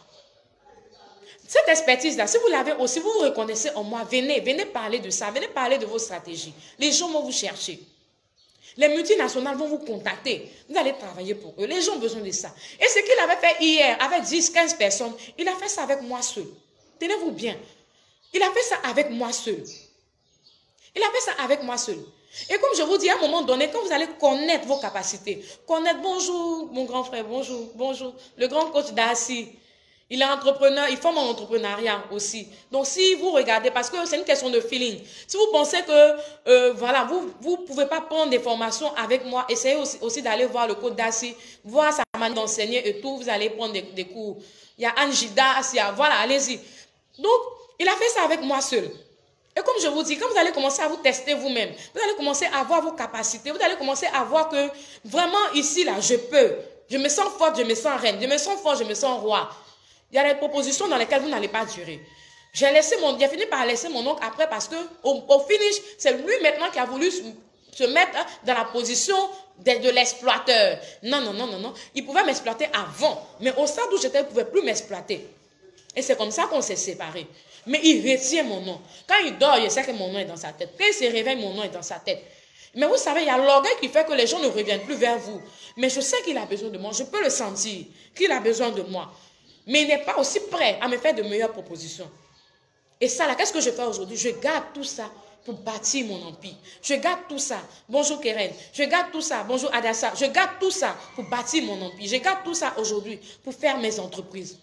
Cette expertise-là, si vous l'avez aussi, vous vous reconnaissez en moi, venez parler de ça. Venez parler de vos stratégies. Les gens vont vous chercher. Les multinationales vont vous contacter. Vous allez travailler pour eux. Les gens ont besoin de ça. Et ce qu'il avait fait hier avec 10, 15 personnes, il a fait ça avec moi seul. Tenez-vous bien. Il a fait ça avec moi seul. Il a fait ça avec moi seul. Et comme je vous dis, à un moment donné, quand vous allez connaître vos capacités, connaître, bonjour, mon grand frère, bonjour, bonjour, le grand coach Darcy, il est entrepreneur, il forme en entrepreneuriat aussi. Donc, si vous regardez, parce que c'est une question de feeling, si vous pensez que, voilà, vous ne pouvez pas prendre des formations avec moi, essayez aussi d'aller voir le coach Darcy, voir sa manière d'enseigner et tout, vous allez prendre des cours. Il y a Angida, voilà, allez-y. Donc, il a fait ça avec moi seul. Et comme je vous dis, quand vous allez commencer à vous tester vous-même, vous allez commencer à voir vos capacités, vous allez commencer à voir que vraiment ici, là, je peux. Je me sens forte, je me sens reine, je me sens forte, je me sens roi. Il y a des propositions dans lesquelles vous n'allez pas durer. J'ai fini par laisser mon oncle après parce que au finish, c'est lui maintenant qui a voulu se mettre dans la position de l'exploiteur. Non, non, non, non, non. Il pouvait m'exploiter avant, mais au stade où j'étais, il ne pouvait plus m'exploiter. Et c'est comme ça qu'on s'est séparés. Mais il retient mon nom. Quand il dort, il sait que mon nom est dans sa tête. Quand il se réveille, mon nom est dans sa tête. Mais vous savez, il y a l'orgueil qui fait que les gens ne reviennent plus vers vous. Mais je sais qu'il a besoin de moi. Je peux le sentir qu'il a besoin de moi. Mais il n'est pas aussi prêt à me faire de meilleures propositions. Et ça, là, qu'est-ce que je fais aujourd'hui? Je garde tout ça pour bâtir mon empire. Je garde tout ça. Bonjour Keren. Je garde tout ça. Bonjour Adassa. Je garde tout ça pour bâtir mon empire. Je garde tout ça aujourd'hui pour faire mes entreprises.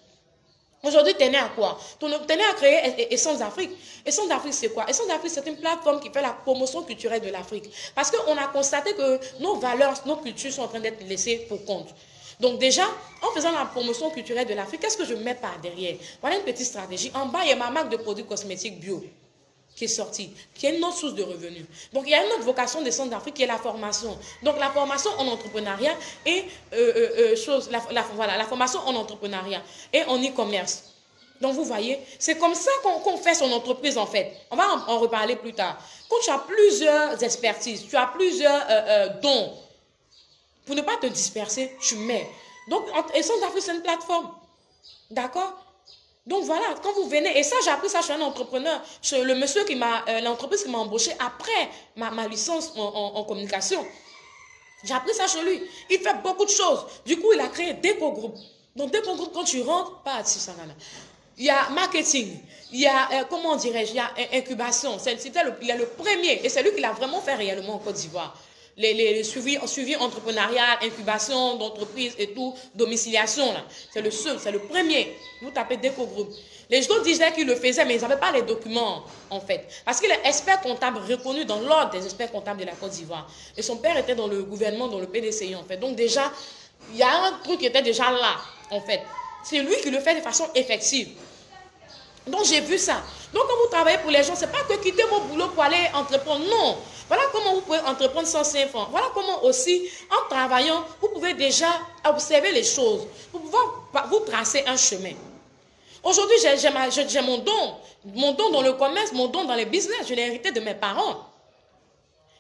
Aujourd'hui, tenez à quoi? Tenez à créer Essence d'Afrique. Essence d'Afrique, c'est quoi? Essence d'Afrique, c'est une plateforme qui fait la promotion culturelle de l'Afrique. Parce qu'on a constaté que nos valeurs, nos cultures sont en train d'être laissées pour compte. Donc déjà, en faisant la promotion culturelle de l'Afrique, qu'est-ce que je mets par derrière? Voilà une petite stratégie. En bas, il y a ma marque de produits cosmétiques bio qui est sortie, qui est une autre source de revenus. Donc, il y a une autre vocation des centres d'Afrique qui est la formation. Donc, la formation en entrepreneuriat et voilà, la formation en entrepreneuriat et en e-commerce. Donc, vous voyez, c'est comme ça qu'on fait son entreprise, en fait. On va en reparler plus tard. Quand tu as plusieurs expertises, tu as plusieurs dons, pour ne pas te disperser, tu mets. Donc, Essence d'Afrique, c'est une plateforme. D'accord? Donc voilà, quand vous venez, et ça j'ai appris ça chez un entrepreneur, chez le monsieur qui m'a, l'entreprise qui m'a embauché après ma licence en communication. J'ai appris ça chez lui. Il fait beaucoup de choses. Du coup, il a créé Déco Group. Donc Déco Group, quand tu rentres, pas à Tsisangana. Il y a marketing, il y a, comment dirais-je, il y a incubation. Il est le premier, et c'est lui qui l'a vraiment fait réellement en Côte d'Ivoire. Les suivis entrepreneurial, incubation d'entreprise et tout, domiciliation, là. C'est le seul, c'est le premier. Vous tapez Déco Group. Les gens disaient qu'ils le faisaient, mais ils n'avaient pas les documents, en fait. Parce qu'il est expert comptable reconnu dans l'ordre des experts comptables de la Côte d'Ivoire. Et son père était dans le gouvernement, dans le PDCI, en fait. Donc déjà, il y a un truc qui était déjà là, en fait. C'est lui qui le fait de façon effective. Donc j'ai vu ça. Donc quand vous travaillez pour les gens, ce n'est pas que quitter vos boulots pour aller entreprendre. Non. Voilà comment vous pouvez entreprendre 105 francs. Voilà comment aussi, en travaillant, vous pouvez déjà observer les choses. Pour pouvoir vous tracer un chemin. Aujourd'hui, j'ai mon don dans le commerce, mon don dans les business. Je l'ai hérité de mes parents.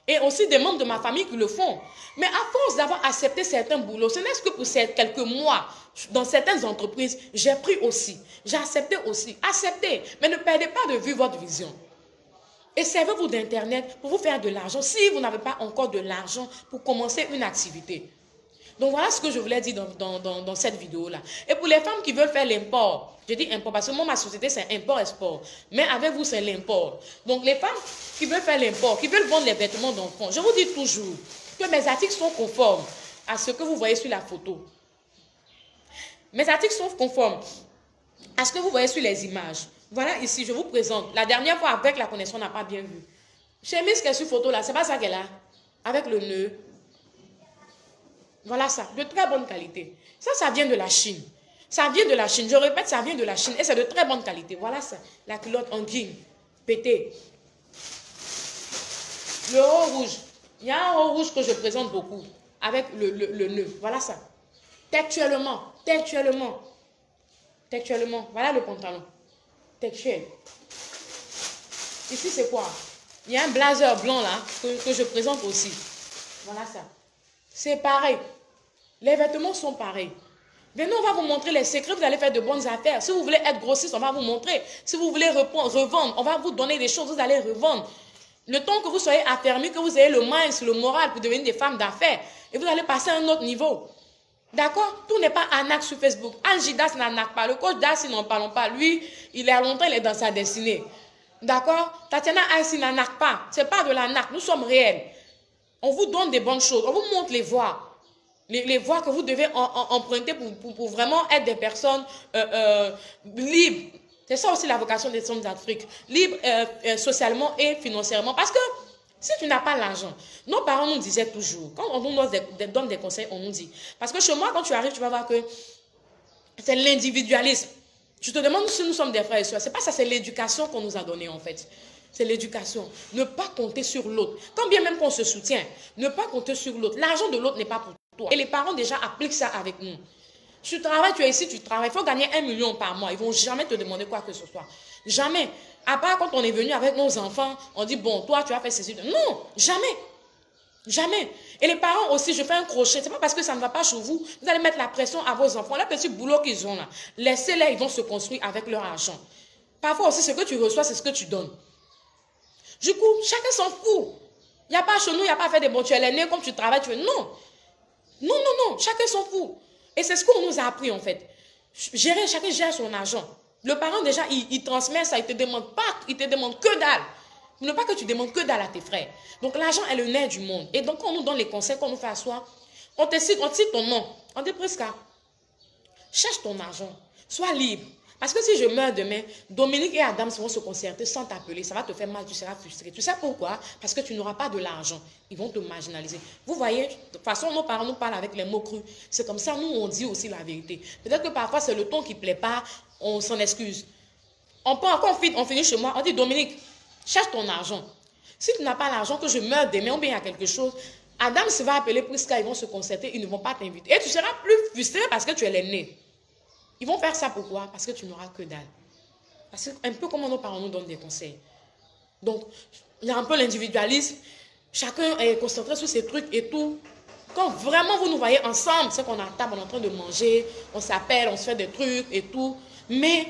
Et aussi des membres de ma famille qui le font. Mais à force d'avoir accepté certains boulots, ce n'est que pour quelques mois, dans certaines entreprises, j'ai pris aussi. J'ai accepté aussi. Acceptez, mais ne perdez pas de vue votre vision. Et servez-vous d'Internet pour vous faire de l'argent si vous n'avez pas encore de l'argent pour commencer une activité. Donc voilà ce que je voulais dire dans cette vidéo-là. Et pour les femmes qui veulent faire l'import, je dis import parce que moi, ma société, c'est import-export. Mais avec vous, c'est l'import. Donc les femmes qui veulent faire l'import, qui veulent vendre les vêtements d'enfants, je vous dis toujours que mes articles sont conformes à ce que vous voyez sur la photo. Mes articles sont conformes à ce que vous voyez sur les images. Voilà ici, je vous présente. La dernière fois, avec la connexion, on n'a pas bien vu. Chemise qui est sur photo là, c'est pas ça qu'elle a. Avec le nœud. Voilà ça, de très bonne qualité. Ça vient de la Chine. Ça vient de la Chine. Je répète, ça vient de la Chine. Et c'est de très bonne qualité. Voilà ça, la culotte en jean, pétée. Le haut rouge. Il y a un haut rouge que je présente beaucoup. Avec le nœud. Voilà ça. Textuellement. Textuellement. Textuellement. Voilà le pantalon. Textuel. Ici, c'est quoi? Il y a un blazer blanc là que je présente aussi. Voilà ça. C'est pareil. Les vêtements sont pareils. Venez, on va vous montrer les secrets. Vous allez faire de bonnes affaires. Si vous voulez être grossiste, on va vous montrer. Si vous voulez revendre, on va vous donner des choses. Vous allez revendre. Le temps que vous soyez affermis, que vous ayez le mind, le moral pour devenir des femmes d'affaires. Et vous allez passer à un autre niveau. D'accord? Tout n'est pas arnaque sur Facebook. Angidas n'arnaque pas. Le coach Das, n'en parlons pas. Lui, il est à longtemps, il est dans sa destinée. D'accord? Tatiana Aïssi n'arnaque pas. Ce n'est pas de l'arnaque. Nous sommes réels. On vous donne des bonnes choses. On vous montre les voies. Les voies que vous devez emprunter pour vraiment être des personnes libres. C'est ça aussi la vocation des hommes d'Afrique. Libres socialement et financièrement. Parce que si tu n'as pas l'argent, nos parents nous disaient toujours, quand on nous donne des conseils, on nous dit. Parce que chez moi, quand tu arrives, tu vas voir que c'est l'individualisme. Tu te demandes si nous sommes des frères et sœurs. C'est pas ça, c'est l'éducation qu'on nous a donnée en fait. C'est l'éducation. Ne pas compter sur l'autre. Quand bien même qu'on se soutient, ne pas compter sur l'autre. L'argent de l'autre n'est pas pour toi. Et les parents déjà appliquent ça avec nous. Tu travailles, tu es ici, tu travailles. Il faut gagner 1 million par mois. Ils ne vont jamais te demander quoi que ce soit. Jamais. À part quand on est venu avec nos enfants, on dit, bon, toi, tu as fait ceci. Non, jamais. Jamais. Et les parents aussi, je fais un crochet. Ce n'est pas parce que ça ne va pas chez vous. Vous allez mettre la pression à vos enfants. Le petit boulot qu'ils ont là, laissez-les, ils vont se construire avec leur argent. Parfois aussi, ce que tu reçois, c'est ce que tu donnes. Du coup, chacun s'en fout. Il n'y a pas chez nous, il n'y a pas à faire des bons. Tu es l'aîné, comme tu travailles, tu veux. Non. Non, non, non. Chacun s'en fout. Et c'est ce qu'on nous a appris en fait. Chacun gère son argent. Le parent déjà, il transmet ça, il te demande pas, il te demande que dalle. Ne pas que tu demandes que dalle à tes frères. Donc l'argent est le nerf du monde. Et donc quand on nous donne les conseils, qu'on nous fait asseoir, on te cite ton nom. On dit presque, cherche ton argent, sois libre. Parce que si je meurs demain, Dominique et Adam vont se concerter sans t'appeler. Ça va te faire mal, tu seras frustré. Tu sais pourquoi? Parce que tu n'auras pas de l'argent. Ils vont te marginaliser. Vous voyez, de toute façon, nos parents nous parlent avec les mots crus. C'est comme ça, nous, on dit aussi la vérité. Peut-être que parfois, c'est le ton qui ne plaît pas, on s'en excuse. Quand on finit chez moi, on dit, Dominique, cherche ton argent. Si tu n'as pas l'argent, que je meurs demain ou bien il y a quelque chose, Adam se va appeler Prisca, ils vont se concerter, ils ne vont pas t'inviter. Et tu seras plus frustré parce que tu es l'aîné. Ils vont faire ça pourquoi? Parce que tu n'auras que dalle. Parce que un peu comme nos parents nous donnent des conseils. Donc, il y a un peu l'individualisme. Chacun est concentré sur ses trucs et tout. Quand vraiment vous nous voyez ensemble, c'est qu'on est à table, on est en train de manger, on s'appelle, on se fait des trucs et tout. Mais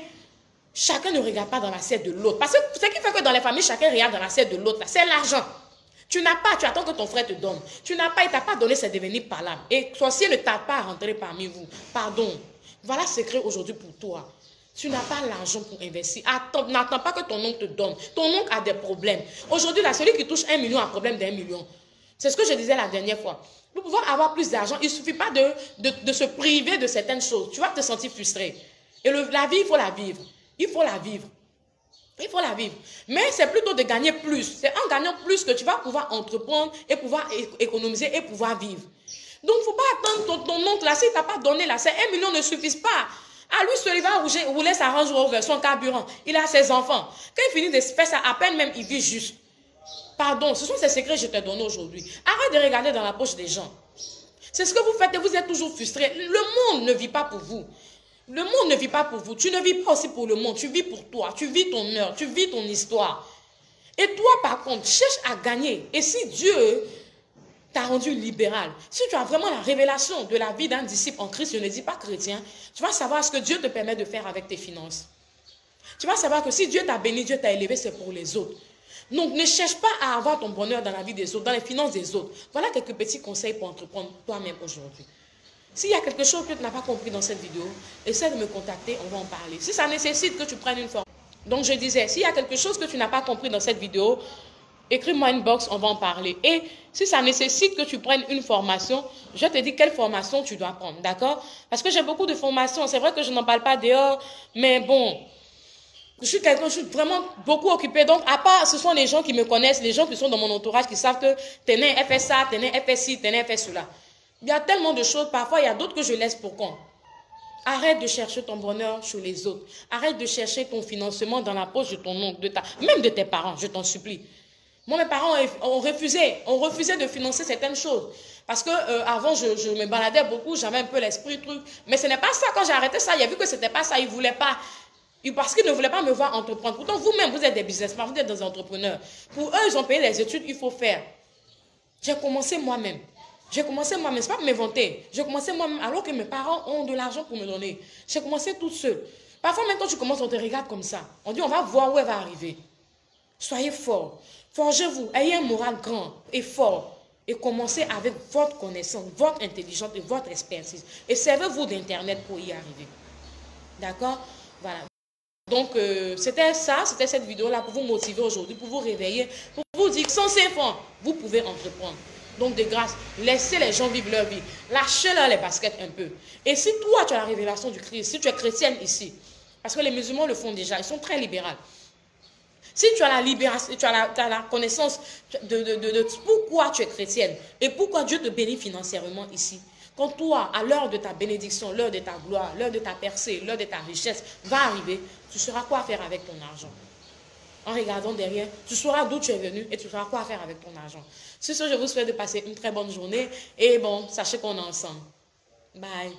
chacun ne regarde pas dans l'assiette de l'autre. Parce que ce qui fait que dans les familles, chacun regarde dans l'assiette de l'autre, c'est l'argent. Tu n'as pas, tu attends que ton frère te donne. Tu n'as pas, il ne t'a pas donné, c'est devenu parlable. Et sorcier ne t'a pas rentré parmi vous. Pardon. Voilà le secret aujourd'hui pour toi. Tu n'as pas l'argent pour investir. N'attends pas que ton oncle te donne. Ton oncle a des problèmes. Aujourd'hui, celui qui touche 1 million a un problème d'1 million. C'est ce que je disais la dernière fois. Pour pouvoir avoir plus d'argent, il ne suffit pas de se priver de certaines choses. Tu vas te sentir frustré. Et la vie, il faut la vivre. Il faut la vivre. Il faut la vivre. Mais c'est plutôt de gagner plus. C'est en gagnant plus que tu vas pouvoir entreprendre et pouvoir économiser et pouvoir vivre. Donc, il ne faut pas attendre ton oncle là. S'il ne t'a pas donné là, ces 1 million ne suffisent pas. À lui seul, il va rouler sa Range Rover, son carburant. Il a ses enfants. Quand il finit de faire ça, à peine même, il vit juste. Pardon, ce sont ces secrets que je t'ai donnés aujourd'hui. Arrête de regarder dans la poche des gens. C'est ce que vous faites et vous êtes toujours frustrés. Le monde ne vit pas pour vous. Le monde ne vit pas pour vous. Tu ne vis pas aussi pour le monde. Tu vis pour toi. Tu vis ton heure. Tu vis ton histoire. Et toi, par contre, cherche à gagner. Et si Dieu t'a rendu libéral, si tu as vraiment la révélation de la vie d'un disciple en Christ, je ne dis pas chrétien, tu vas savoir ce que Dieu te permet de faire avec tes finances. Tu vas savoir que si Dieu t'a béni, Dieu t'a élevé, c'est pour les autres. Donc, ne cherche pas à avoir ton bonheur dans la vie des autres, dans les finances des autres. Voilà quelques petits conseils pour entreprendre toi-même aujourd'hui. S'il y a quelque chose que tu n'as pas compris dans cette vidéo, essaie de me contacter, on va en parler. Si ça nécessite que tu prennes une formation. Donc, je disais, s'il y a quelque chose que tu n'as pas compris dans cette vidéo, écris-moi une box, on va en parler. Et si ça nécessite que tu prennes une formation, je te dis quelle formation tu dois prendre, d'accord? Parce que j'ai beaucoup de formations. C'est vrai que je n'en parle pas dehors, mais bon, je suis vraiment beaucoup occupée. Donc, à part, ce sont les gens qui me connaissent, les gens qui sont dans mon entourage, qui savent que Ténin fait ça, Ténin fait ci, Ténin fait cela. Il y a tellement de choses. Parfois, il y a d'autres que je laisse pour compte. Arrête de chercher ton bonheur chez les autres. Arrête de chercher ton financement dans la poche de ton oncle, même de tes parents, je t'en supplie. Moi, mes parents ont refusé de financer certaines choses. Parce que avant, je me baladais beaucoup, j'avais un peu l'esprit truc. Mais ce n'est pas ça. Quand j'ai arrêté ça, il a vu que ce n'était pas ça. Ils ne voulaient pas. Parce qu'ils ne voulaient pas me voir entreprendre. Pourtant, vous-même, vous êtes des businessmen, vous êtes des entrepreneurs. Pour eux, ils ont payé les études, il faut faire. J'ai commencé moi-même. J'ai commencé moi-même. Ce n'est pas pour m'inventer. J'ai commencé moi-même alors que mes parents ont de l'argent pour me donner. J'ai commencé toute seule. Parfois, même quand tu commences, on te regarde comme ça. On dit, on va voir où elle va arriver. Soyez forts. Forgez-vous. Ayez un moral grand et fort. Et commencez avec votre connaissance, votre intelligence et votre expertise. Et servez-vous d'Internet pour y arriver. D'accord? Voilà. Donc, c'était cette vidéo-là pour vous motiver aujourd'hui, pour vous réveiller, pour vous dire que sans ces fonds, vous pouvez entreprendre. Donc, de grâce, laissez les gens vivre leur vie. Lâchez-leur les baskets un peu. Et si toi, tu as la révélation du Christ, si tu es chrétienne ici, parce que les musulmans le font déjà, ils sont très libéraux. Si tu as la libération, tu as la connaissance de pourquoi tu es chrétienne et pourquoi Dieu te bénit financièrement ici. Quand toi, à l'heure de ta bénédiction, l'heure de ta gloire, l'heure de ta percée, l'heure de ta richesse va arriver, tu sauras quoi faire avec ton argent. En regardant derrière, tu sauras d'où tu es venu et tu sauras quoi faire avec ton argent. Sur ce, je vous souhaite de passer une très bonne journée et bon, sachez qu'on est ensemble. Bye.